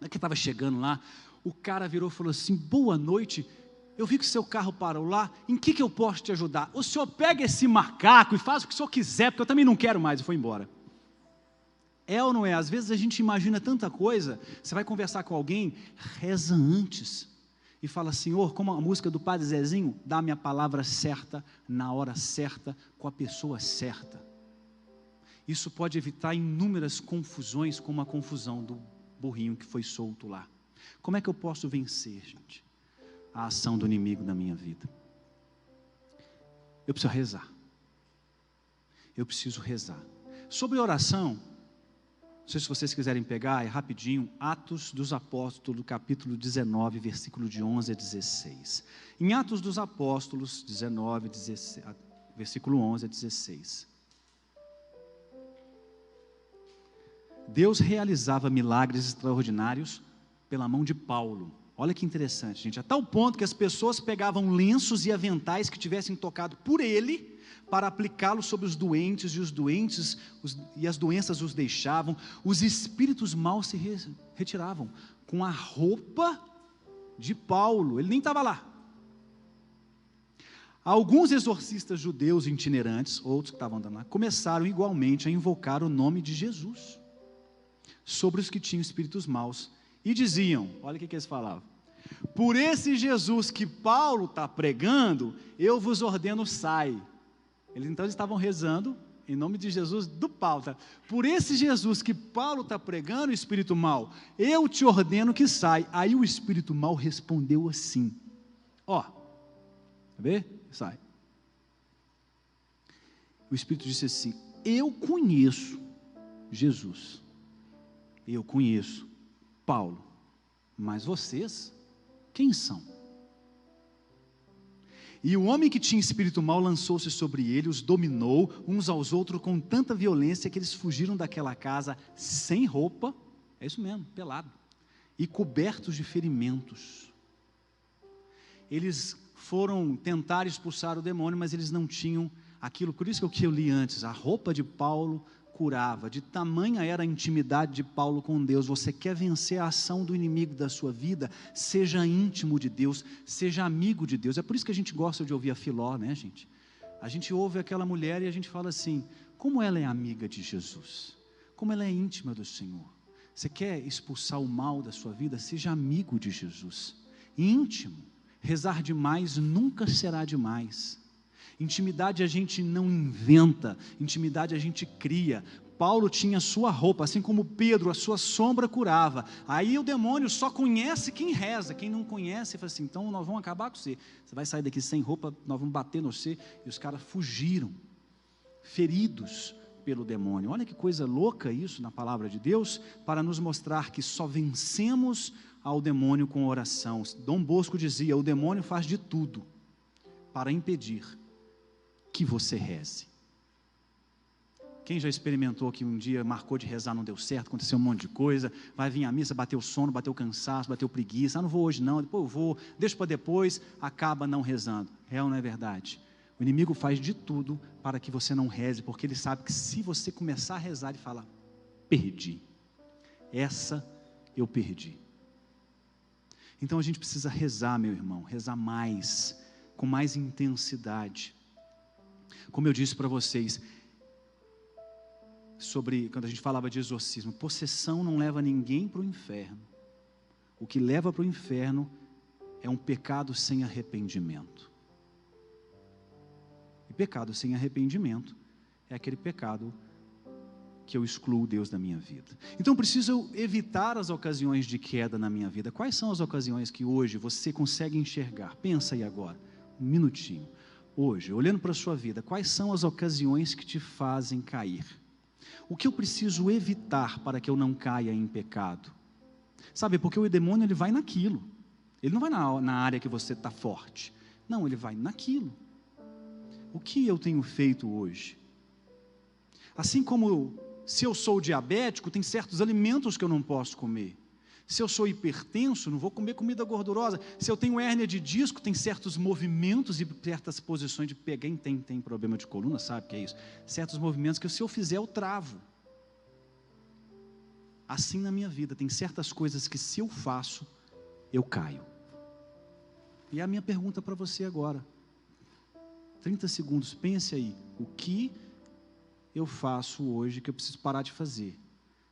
Na que estava chegando lá, o cara virou e falou assim, boa noite, eu vi que o seu carro parou lá, em que eu posso te ajudar? O senhor pega esse macaco e faz o que o senhor quiser, porque eu também não quero mais, e foi embora. É ou não é? Às vezes a gente imagina tanta coisa, você vai conversar com alguém, reza antes, e fala, Senhor, como a música do Padre Zezinho, dá-me a palavra certa, na hora certa, com a pessoa certa. Isso pode evitar inúmeras confusões, como a confusão do burrinho que foi solto lá. Como é que eu posso vencer, gente, a ação do inimigo na minha vida? Eu preciso rezar. Eu preciso rezar. Sobre oração, não sei se vocês quiserem pegar, é rapidinho, Atos dos Apóstolos, capítulo 19, versículo de 11 a 16. Em Atos dos Apóstolos, 19, 16, versículo 11 a 16. Deus realizava milagres extraordinários pela mão de Paulo. Olha que interessante, gente, a tal ponto que as pessoas pegavam lenços e aventais que tivessem tocado por ele, para aplicá-los sobre os doentes, e as doenças os deixavam, os espíritos maus se retiravam, com a roupa de Paulo, ele nem estava lá. Alguns exorcistas judeus itinerantes, outros que estavam andando lá, começaram igualmente a invocar o nome de Jesus, sobre os que tinham espíritos maus, e diziam, olha o que eles falavam, por esse Jesus que Paulo está pregando, eu vos ordeno, sai. Então eles estavam rezando em nome de Jesus do Paulo, tá? Por esse Jesus que Paulo está pregando, o espírito mau, eu te ordeno que sai. Aí o espírito mau respondeu assim, ó, quer ver? Sai. O espírito disse assim, eu conheço Jesus, eu conheço Paulo, mas vocês, quem são? E o homem que tinha espírito mau lançou-se sobre ele, os dominou uns aos outros com tanta violência que eles fugiram daquela casa sem roupa, é isso mesmo, pelado, e cobertos de ferimentos. Eles foram tentar expulsar o demônio, mas eles não tinham aquilo, por isso que eu li antes, a roupa de Paulo curava, de tamanha era a intimidade de Paulo com Deus. Você quer vencer a ação do inimigo da sua vida? Seja íntimo de Deus, seja amigo de Deus. É por isso que a gente gosta de ouvir a Filó, né, gente? A gente ouve aquela mulher e a gente fala assim, como ela é amiga de Jesus, como ela é íntima do Senhor. Você quer expulsar o mal da sua vida? Seja amigo de Jesus, íntimo. Rezar demais nunca será demais. Intimidade a gente não inventa, intimidade a gente cria. Paulo tinha a sua roupa, assim como Pedro, a sua sombra curava. Aí o demônio só conhece quem reza, quem não conhece, fala assim, então nós vamos acabar com você. Você vai sair daqui sem roupa, nós vamos bater no você. E os caras fugiram, feridos pelo demônio. Olha que coisa louca isso na palavra de Deus, para nos mostrar que só vencemos ao demônio com oração. Dom Bosco dizia, o demônio faz de tudo para impedir que você reze. Quem já experimentou que um dia marcou de rezar, não deu certo, aconteceu um monte de coisa, vai vir à missa, bateu sono, bateu cansaço, bateu preguiça, não vou hoje não, depois eu vou, deixa para depois, acaba não rezando. Real não é verdade? O inimigo faz de tudo para que você não reze, porque ele sabe que se você começar a rezar, ele fala, perdi, essa eu perdi. Então a gente precisa rezar, meu irmão, rezar mais, com mais intensidade. Como eu disse para vocês, quando a gente falava de exorcismo, possessão não leva ninguém para o inferno. O que leva para o inferno é um pecado sem arrependimento. E pecado sem arrependimento é aquele pecado que eu excluo Deus da minha vida. Então preciso evitar as ocasiões de queda na minha vida. Quais são as ocasiões que hoje você consegue enxergar? Pensa aí agora, um minutinho. Hoje, olhando para a sua vida, quais são as ocasiões que te fazem cair? O que eu preciso evitar para que eu não caia em pecado? Sabe, porque o demônio ele vai naquilo. Ele não vai na área que você está forte. Não, ele vai naquilo. O que eu tenho feito hoje? Assim como se eu sou diabético, tem certos alimentos que eu não posso comer. Se eu sou hipertenso, não vou comer comida gordurosa. Se eu tenho hérnia de disco, tem certos movimentos e certas posições de pegar. Quem tem problema de coluna sabe o que é isso. Certos movimentos que se eu fizer eu travo. Assim na minha vida, tem certas coisas que se eu faço, eu caio. E a minha pergunta para você agora, 30 segundos, pense aí, o que eu faço hoje que eu preciso parar de fazer,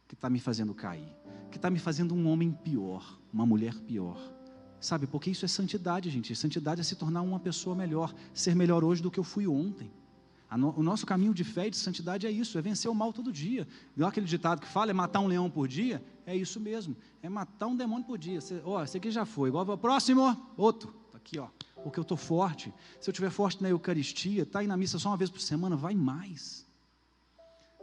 que está me fazendo cair, que está me fazendo um homem pior, uma mulher pior, sabe, porque isso é santidade, gente. Santidade é se tornar uma pessoa melhor, ser melhor hoje do que eu fui ontem. O nosso caminho de fé e de santidade é isso, é vencer o mal todo dia. Igual aquele ditado que fala, é matar um leão por dia, é isso mesmo, é matar um demônio por dia. Esse aqui já foi, igual próximo, outro, aqui ó, porque eu estou forte. Se eu estiver forte na Eucaristia, está aí na missa só uma vez por semana, vai mais.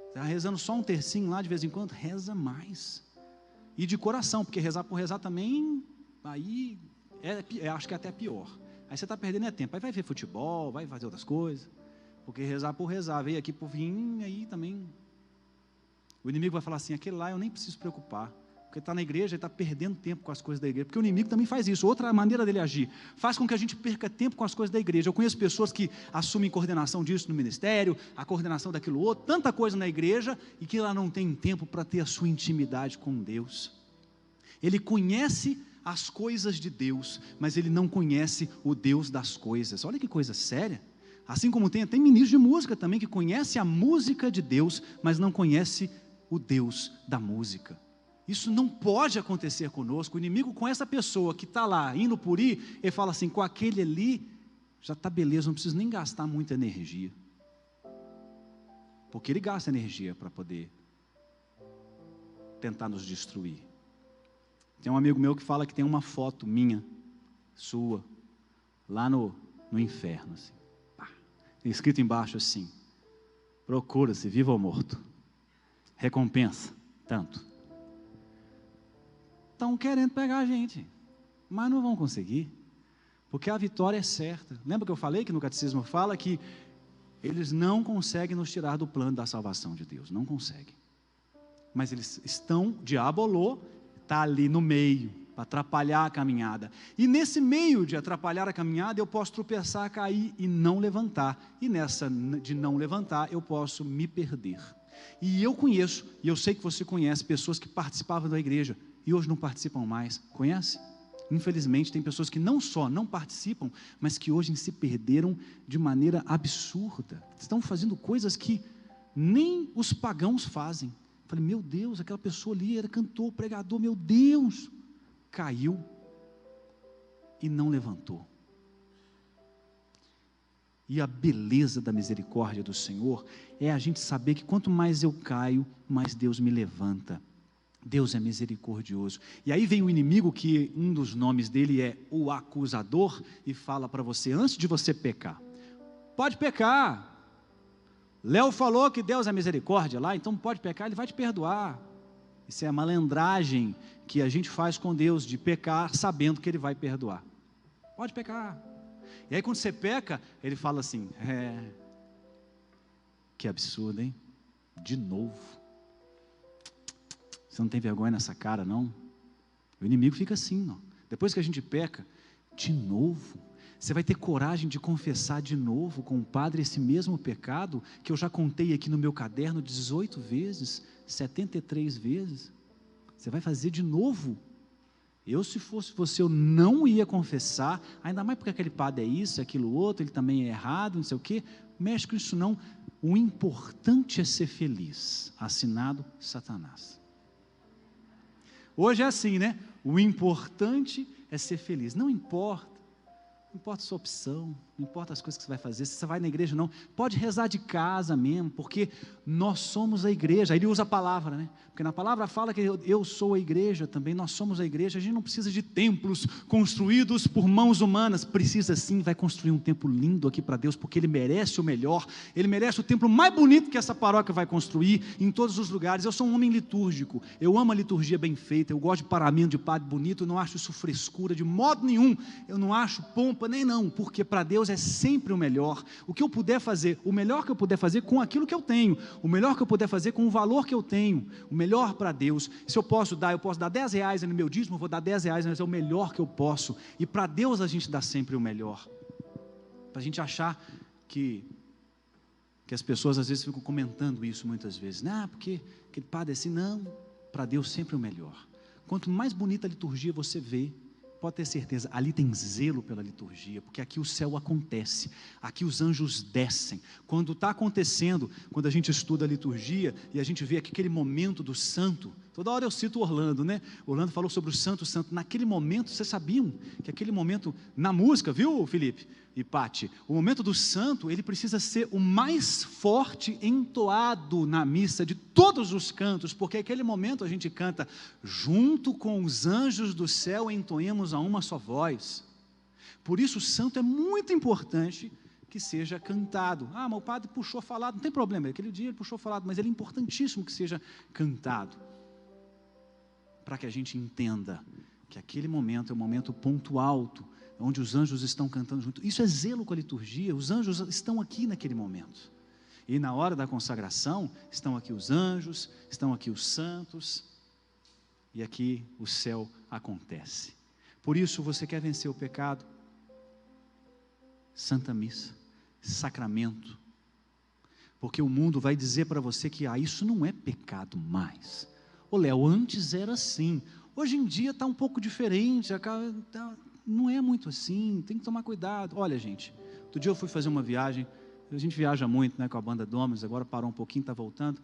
Está rezando só um tercinho lá de vez em quando, reza mais. E de coração, porque rezar por rezar também, aí acho que é até pior. Aí você está perdendo tempo, aí vai ver futebol, vai fazer outras coisas. Porque rezar por rezar, veio aqui por vir, aí também o inimigo vai falar assim, aquele lá eu nem preciso preocupar, porque está na igreja, ele está perdendo tempo com as coisas da igreja, porque o inimigo também faz isso. Outra maneira dele agir, faz com que a gente perca tempo com as coisas da igreja. Eu conheço pessoas que assumem coordenação disso no ministério, a coordenação daquilo outro, tanta coisa na igreja, e que ela não tem tempo para ter a sua intimidade com Deus. Ele conhece as coisas de Deus, mas ele não conhece o Deus das coisas. Olha que coisa séria. Assim como tem ministro de música também, que conhece a música de Deus, mas não conhece o Deus da música. Isso não pode acontecer conosco. O inimigo com essa pessoa que está lá, indo por ir, ele fala assim, com aquele ali, já está beleza, não preciso nem gastar muita energia. Porque ele gasta energia para poder tentar nos destruir. Tem um amigo meu que fala que tem uma foto minha, sua, lá no inferno, assim. Escrito embaixo assim, procura-se, vivo ou morto, recompensa, tanto. Estão querendo pegar a gente, mas não vão conseguir, porque a vitória é certa. Lembra que eu falei que no catecismo fala que eles não conseguem nos tirar do plano da salvação de Deus, não conseguem. Mas eles estão, diabolô, está ali no meio, para atrapalhar a caminhada, e nesse meio de atrapalhar a caminhada, eu posso tropeçar, cair e não levantar, e nessa de não levantar, eu posso me perder. E eu conheço, e eu sei que você conhece, pessoas que participavam da igreja, e hoje não participam mais, conhece? Infelizmente tem pessoas que não só não participam, mas que hoje se perderam de maneira absurda, estão fazendo coisas que nem os pagãos fazem. Falei, meu Deus, aquela pessoa ali era cantor, pregador, meu Deus, caiu e não levantou. E a beleza da misericórdia do Senhor é a gente saber que quanto mais eu caio, mais Deus me levanta. Deus é misericordioso. E aí vem o inimigo, que um dos nomes dele é o acusador, e fala para você, antes de você pecar, pode pecar, Léo falou que Deus é misericórdia lá, então pode pecar, ele vai te perdoar. Isso é a malandragem que a gente faz com Deus, de pecar sabendo que Ele vai perdoar. Pode pecar. E aí quando você peca, Ele fala assim, que absurdo, hein? De novo. Você não tem vergonha nessa cara, não? O inimigo fica assim, ó. Depois que a gente peca, de novo. Você vai ter coragem de confessar de novo com o Padre esse mesmo pecado, que eu já contei aqui no meu caderno 18 vezes, 73 vezes? Você vai fazer de novo? Eu, se fosse você, eu não ia confessar, ainda mais porque aquele padre é isso, aquilo outro, ele também é errado, não sei o quê. Mexe com isso não. O importante é ser feliz. Assinado Satanás. Hoje é assim, né? O importante é ser feliz. Não importa a sua opção, não importa as coisas que você vai fazer, se você vai na igreja ou não, pode rezar de casa mesmo, porque nós somos a igreja. Aí ele usa a palavra, né? Porque na palavra fala que eu sou a igreja também, nós somos a igreja. A gente não precisa de templos construídos por mãos humanas, precisa sim, vai construir um templo lindo aqui para Deus, porque Ele merece o melhor, Ele merece o templo mais bonito que essa paróquia vai construir em todos os lugares. Eu sou um homem litúrgico, eu amo a liturgia bem feita, eu gosto de paramento de padre bonito, eu não acho isso frescura de modo nenhum, eu não acho pompa nem não, porque para Deus é sempre o melhor. O que eu puder fazer, o melhor que eu puder fazer com aquilo que eu tenho, o melhor que eu puder fazer com o valor que eu tenho, o melhor para Deus. Se eu posso dar R$10 no meu dízimo, eu vou dar R$10, mas é o melhor que eu posso. E para Deus a gente dá sempre o melhor. Para a gente achar que as pessoas às vezes ficam comentando isso muitas vezes, porque aquele padre é assim. Não, para Deus sempre o melhor. Quanto mais bonita a liturgia você vê, pode ter certeza, ali tem zelo pela liturgia, porque aqui o céu acontece, aqui os anjos descem. Quando está acontecendo, quando a gente estuda a liturgia e a gente vê aquele momento do santo, toda hora eu cito Orlando, né? Orlando falou sobre o santo, naquele momento, vocês sabiam que aquele momento, na música, viu, Felipe e Pati, o momento do santo, ele precisa ser o mais forte entoado na missa de todos os cantos, porque aquele momento a gente canta, junto com os anjos do céu entoemos a uma só voz. Por isso o santo é muito importante que seja cantado. Mas o padre puxou falado, não tem problema, aquele dia ele puxou falado, mas ele é importantíssimo que seja cantado, para que a gente entenda que aquele momento é um momento ponto alto, onde os anjos estão cantando junto. Isso é zelo com a liturgia, os anjos estão aqui naquele momento. E na hora da consagração, estão aqui os anjos, estão aqui os santos, e aqui o céu acontece. Por isso, você quer vencer o pecado? Santa Missa, sacramento. Porque o mundo vai dizer para você que isso não é pecado mais. Ô Léo, antes era assim, hoje em dia está um pouco diferente, não é muito assim, tem que tomar cuidado. Olha, gente, outro dia eu fui fazer uma viagem, a gente viaja muito, né, com a banda Domus, agora parou um pouquinho, está voltando,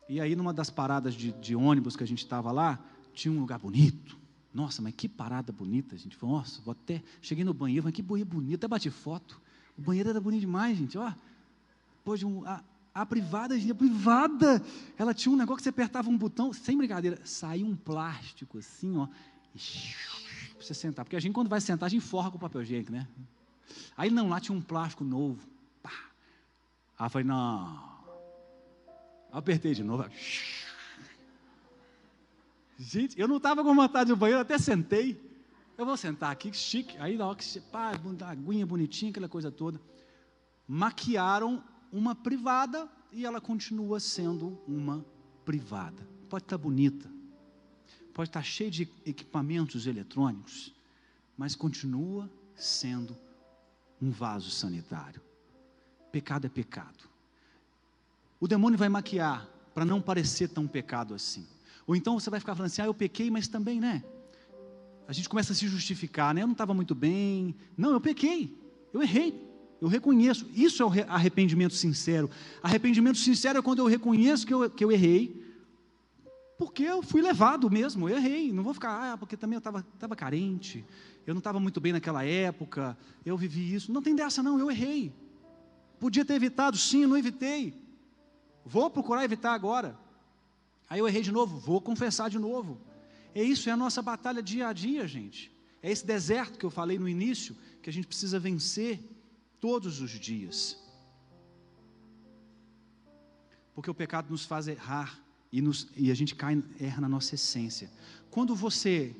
e aí numa das paradas de ônibus que a gente estava lá, tinha um lugar bonito. Nossa, mas que parada bonita, gente. Falei, nossa, cheguei no banheiro, mas que banheiro bonito, até bati foto. O banheiro era bonito demais, gente, depois de a privada, gente, a privada, ela tinha um negócio que você apertava um botão, sem brincadeira, saiu um plástico assim, para você sentar, porque a gente quando vai sentar, a gente forra com o papel higiênico, né? Aí não, lá tinha um plástico novo, Aí eu falei, não, apertei de novo, gente, eu não estava com vontade do banheiro, até sentei, eu vou sentar aqui, que chique, aí na hora que a aguinha bonitinha, aquela coisa toda, maquiaram uma privada, e ela continua sendo uma privada, pode estar bonita, pode estar cheia de equipamentos eletrônicos, mas continua sendo um vaso sanitário. Pecado é pecado. O demônio vai maquiar, para não parecer tão pecado assim, ou então você vai ficar falando assim, eu pequei, mas também, né, a gente começa a se justificar, né, eu não estava muito bem, não, eu pequei, eu errei, eu reconheço, isso é o arrependimento sincero. Arrependimento sincero é quando eu reconheço que eu errei, porque eu fui levado mesmo, eu errei, não vou ficar, porque também eu estava carente, eu não estava muito bem naquela época, eu vivi isso, não tem dessa não, eu errei, podia ter evitado, sim, eu não evitei, vou procurar evitar agora, aí eu errei de novo, vou confessar de novo, isso é a nossa batalha dia a dia, gente, é esse deserto que eu falei no início, que a gente precisa vencer, todos os dias, porque o pecado nos faz errar, e a gente erra na nossa essência. Quando você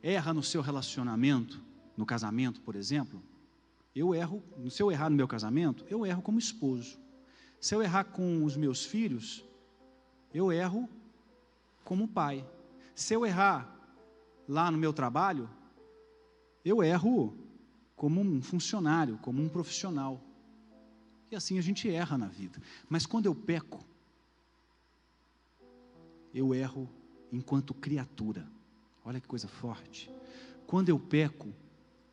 erra no seu relacionamento, no casamento, por exemplo, se eu errar no meu casamento, eu erro como esposo. Se eu errar com os meus filhos, eu erro como pai. Se eu errar lá no meu trabalho, eu erro como um funcionário, como um profissional. E assim a gente erra na vida. Mas quando eu peco, eu erro enquanto criatura. Olha que coisa forte. Quando eu peco,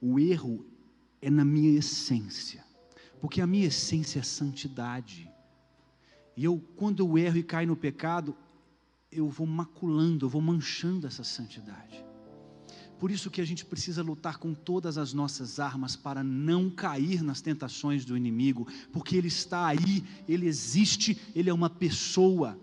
o erro é na minha essência, porque a minha essência é santidade. E quando eu erro e caio no pecado, eu vou maculando, eu vou manchando essa santidade. Por isso que a gente precisa lutar com todas as nossas armas para não cair nas tentações do inimigo, porque ele está aí, ele existe, ele é uma pessoa,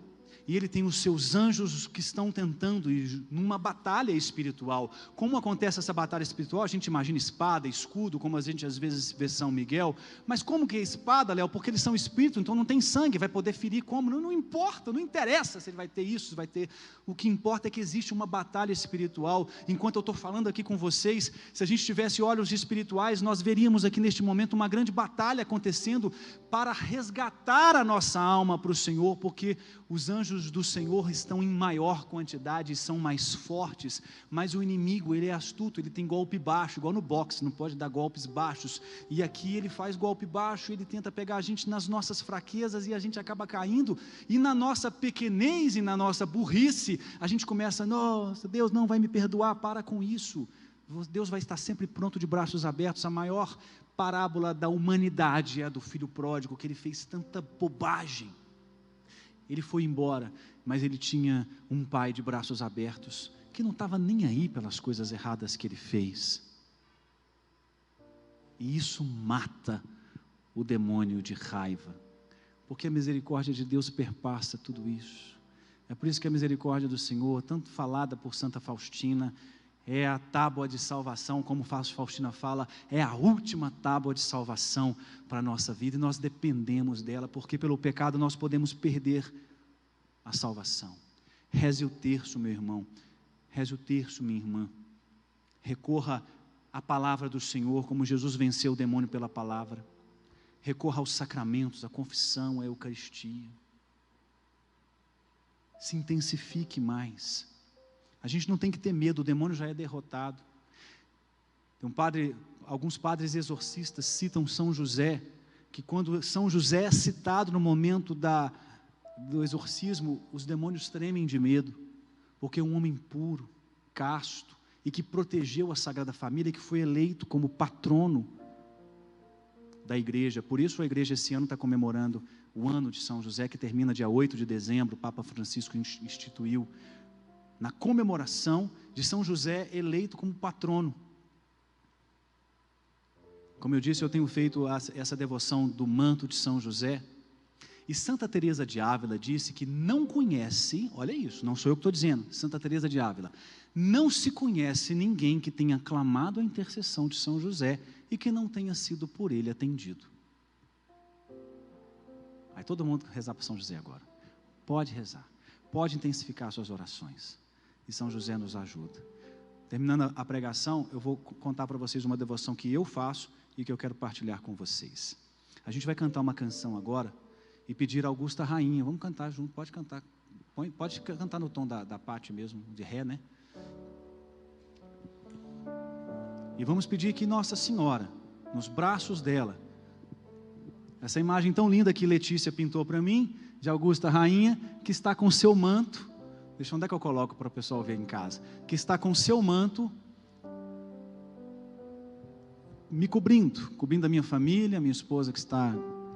e ele tem os seus anjos que estão tentando ir numa batalha espiritual. Como acontece essa batalha espiritual? A gente imagina espada, escudo, como a gente às vezes vê São Miguel, mas como que é espada, Léo? Porque eles são espírito, então não tem sangue, vai poder ferir como? Não importa, não interessa se ele vai ter isso, se vai ter, o que importa é que existe uma batalha espiritual. Enquanto eu estou falando aqui com vocês, se a gente tivesse olhos espirituais, nós veríamos aqui neste momento uma grande batalha acontecendo para resgatar a nossa alma para o Senhor, porque os anjos do Senhor estão em maior quantidade e são mais fortes, mas o inimigo, ele é astuto, ele tem golpe baixo, igual no boxe, não pode dar golpes baixos, e aqui ele faz golpe baixo, ele tenta pegar a gente nas nossas fraquezas, e a gente acaba caindo, e na nossa pequenez e na nossa burrice, a gente começa, nossa, Deus não vai me perdoar, para com isso, Deus vai estar sempre pronto, de braços abertos. A maior parábola da humanidade é a do filho pródigo, que ele fez tanta bobagem, ele foi embora, mas ele tinha um pai de braços abertos, que não estava nem aí pelas coisas erradas que ele fez, e isso mata o demônio de raiva, porque a misericórdia de Deus perpassa tudo isso. É por isso que a misericórdia do Senhor, tanto falada por Santa Faustina, é a tábua de salvação, como Faustina fala, é a última tábua de salvação para a nossa vida, e nós dependemos dela, porque pelo pecado nós podemos perder a salvação. Reze o terço, meu irmão, reze o terço, minha irmã, recorra à palavra do Senhor, como Jesus venceu o demônio pela palavra, recorra aos sacramentos, à confissão, à Eucaristia, se intensifique mais. A gente não tem que ter medo, o demônio já é derrotado. Alguns padres exorcistas citam São José, que quando São José é citado no momento do exorcismo, os demônios tremem de medo, porque é um homem puro, casto, e que protegeu a Sagrada Família, que foi eleito como patrono da igreja. Por isso a igreja esse ano está comemorando o ano de São José, que termina dia 8 de dezembro, o Papa Francisco instituiu, na comemoração de São José eleito como patrono. Como eu disse, eu tenho feito essa devoção do manto de São José, e Santa Teresa de Ávila disse que não conhece, olha isso, não sou eu que estou dizendo, Santa Teresa de Ávila, não se conhece ninguém que tenha clamado a intercessão de São José e que não tenha sido por ele atendido. Aí todo mundo rezar para São José agora, pode rezar, pode intensificar suas orações, e São José nos ajuda. Terminando a pregação, eu vou contar para vocês uma devoção que eu faço e que eu quero partilhar com vocês. A gente vai cantar uma canção agora e pedir a Augusta Rainha, vamos cantar junto, pode cantar, pode cantar no tom da Pati mesmo, de Ré, né? E vamos pedir que Nossa Senhora, nos braços dela, essa imagem tão linda que Letícia pintou para mim, de Augusta Rainha, que está com seu manto, deixa onde é que eu coloco para o pessoal ver em casa, que está com seu manto, me cobrindo a minha família, minha esposa que está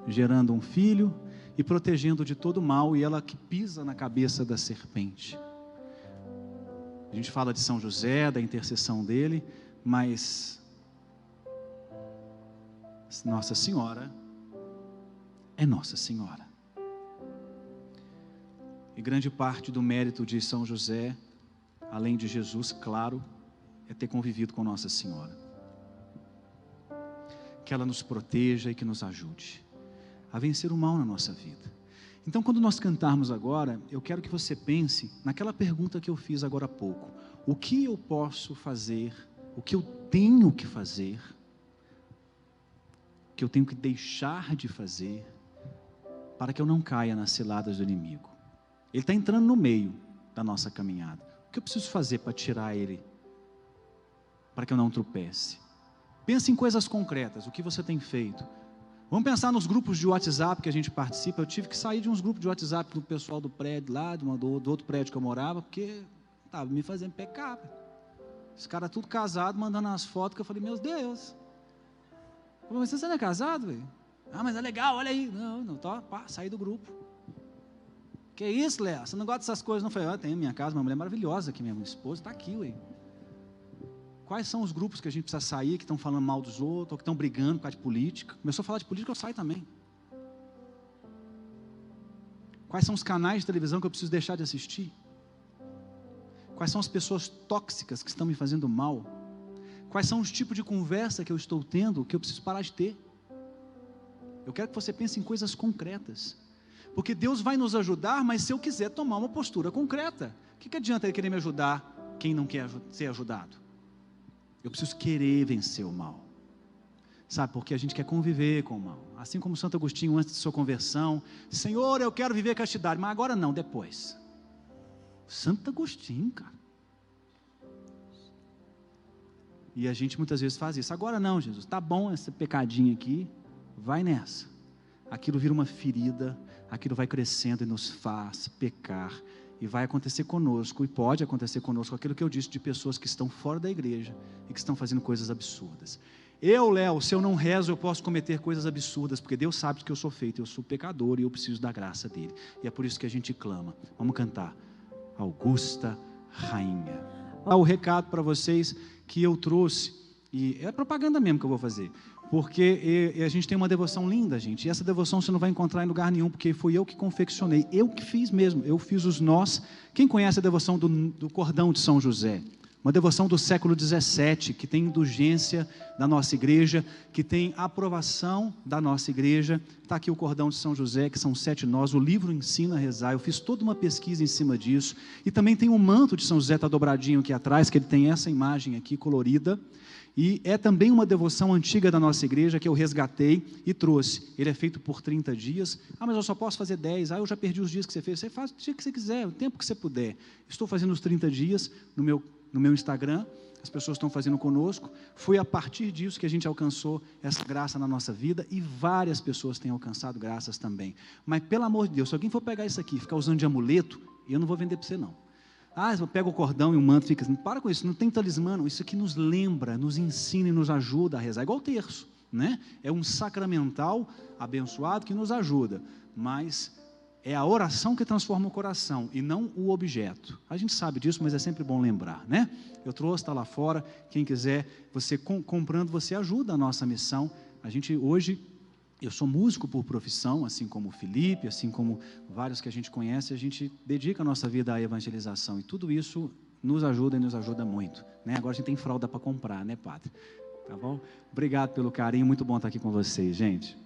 gerando um filho, e protegendo de todo mal, e ela que pisa na cabeça da serpente. A gente fala de São José, da intercessão dele, mas Nossa Senhora é Nossa Senhora. E grande parte do mérito de São José, além de Jesus, claro, é ter convivido com Nossa Senhora. Que ela nos proteja e que nos ajude a vencer o mal na nossa vida. Então, quando nós cantarmos agora, eu quero que você pense naquela pergunta que eu fiz agora há pouco. O que eu posso fazer, o que eu tenho que fazer, o que eu tenho que deixar de fazer, para que eu não caia nas ciladas do inimigo. Ele está entrando no meio da nossa caminhada. O que eu preciso fazer para tirar ele, para que eu não tropece? Pense em coisas concretas, o que você tem feito. Vamos pensar nos grupos de WhatsApp que a gente participa. Eu tive que sair de uns grupos de WhatsApp do pessoal do prédio lá, do outro prédio que eu morava, porque estava me fazendo pecar. Os caras tudo casados, mandando umas fotos, que eu falei, meu Deus. Eu falei, mas você não é casado, velho? Ah, mas é legal, olha aí. Não, saí do grupo. Que isso, Léo? Você não gosta dessas coisas? Não, eu falei, tenho minha casa, uma mulher maravilhosa aqui, minha esposa está aqui, ué. Quais são os grupos que a gente precisa sair, que estão falando mal dos outros, ou que estão brigando por causa de política? Começou a falar de política, eu saio também. Quais são os canais de televisão que eu preciso deixar de assistir? Quais são as pessoas tóxicas que estão me fazendo mal? Quais são os tipos de conversa que eu estou tendo, que eu preciso parar de ter? Eu quero que você pense em coisas concretas. Porque Deus vai nos ajudar, mas se eu quiser tomar uma postura concreta, o que adianta Ele querer me ajudar, quem não quer ser ajudado? Eu preciso querer vencer o mal. Sabe, porque a gente quer conviver com o mal. Assim como Santo Agostinho, antes de sua conversão, Senhor, eu quero viver castidade, mas agora não, depois. Santo Agostinho, cara. E a gente muitas vezes faz isso. Agora não, Jesus, tá bom esse pecadinho aqui, vai nessa. Aquilo vira uma ferida, aquilo vai crescendo e nos faz pecar. E vai acontecer conosco, e pode acontecer conosco, aquilo que eu disse de pessoas que estão fora da igreja e que estão fazendo coisas absurdas. Eu, Léo, se eu não rezo, eu posso cometer coisas absurdas, porque Deus sabe que eu sou feito, eu sou pecador e eu preciso da graça dEle. E é por isso que a gente clama. Vamos cantar. Augusta Rainha. O recado para vocês que eu trouxe, e é propaganda mesmo que eu vou fazer, porque a gente tem uma devoção linda, gente, e essa devoção você não vai encontrar em lugar nenhum, porque fui eu que confeccionei, eu que fiz mesmo, eu fiz os nós. Quem conhece a devoção do cordão de São José? Uma devoção do século XVII, que tem indulgência da nossa igreja, que tem aprovação da nossa igreja. Está aqui o cordão de São José, que são 7 nós, o livro ensina a rezar, eu fiz toda uma pesquisa em cima disso, e também tem o manto de São José, está dobradinho aqui atrás, que ele tem essa imagem aqui colorida, e é também uma devoção antiga da nossa igreja, que eu resgatei e trouxe. Ele é feito por 30 dias, mas eu só posso fazer 10, eu já perdi os dias que você fez. Você faz o dia que você quiser, o tempo que você puder. Estou fazendo os 30 dias no meu Instagram, as pessoas estão fazendo conosco. Foi a partir disso que a gente alcançou essa graça na nossa vida, e várias pessoas têm alcançado graças também. Mas pelo amor de Deus, se alguém for pegar isso aqui e ficar usando de amuleto, eu não vou vender para você não. Eu pego o cordão e o manto, fica assim, para com isso, não tem talismã, não. Isso aqui nos lembra, nos ensina e nos ajuda a rezar, igual o terço, né? É um sacramental abençoado que nos ajuda, mas é a oração que transforma o coração e não o objeto. A gente sabe disso, mas é sempre bom lembrar, né? Eu trouxe, está lá fora, quem quiser, você comprando, você ajuda a nossa missão. A gente hoje, eu sou músico por profissão, assim como o Felipe, assim como vários que a gente conhece, a gente dedica a nossa vida à evangelização, e tudo isso nos ajuda e nos ajuda muito, né? Agora a gente tem fralda para comprar, né, padre? Tá bom? Obrigado pelo carinho, muito bom estar aqui com vocês, gente.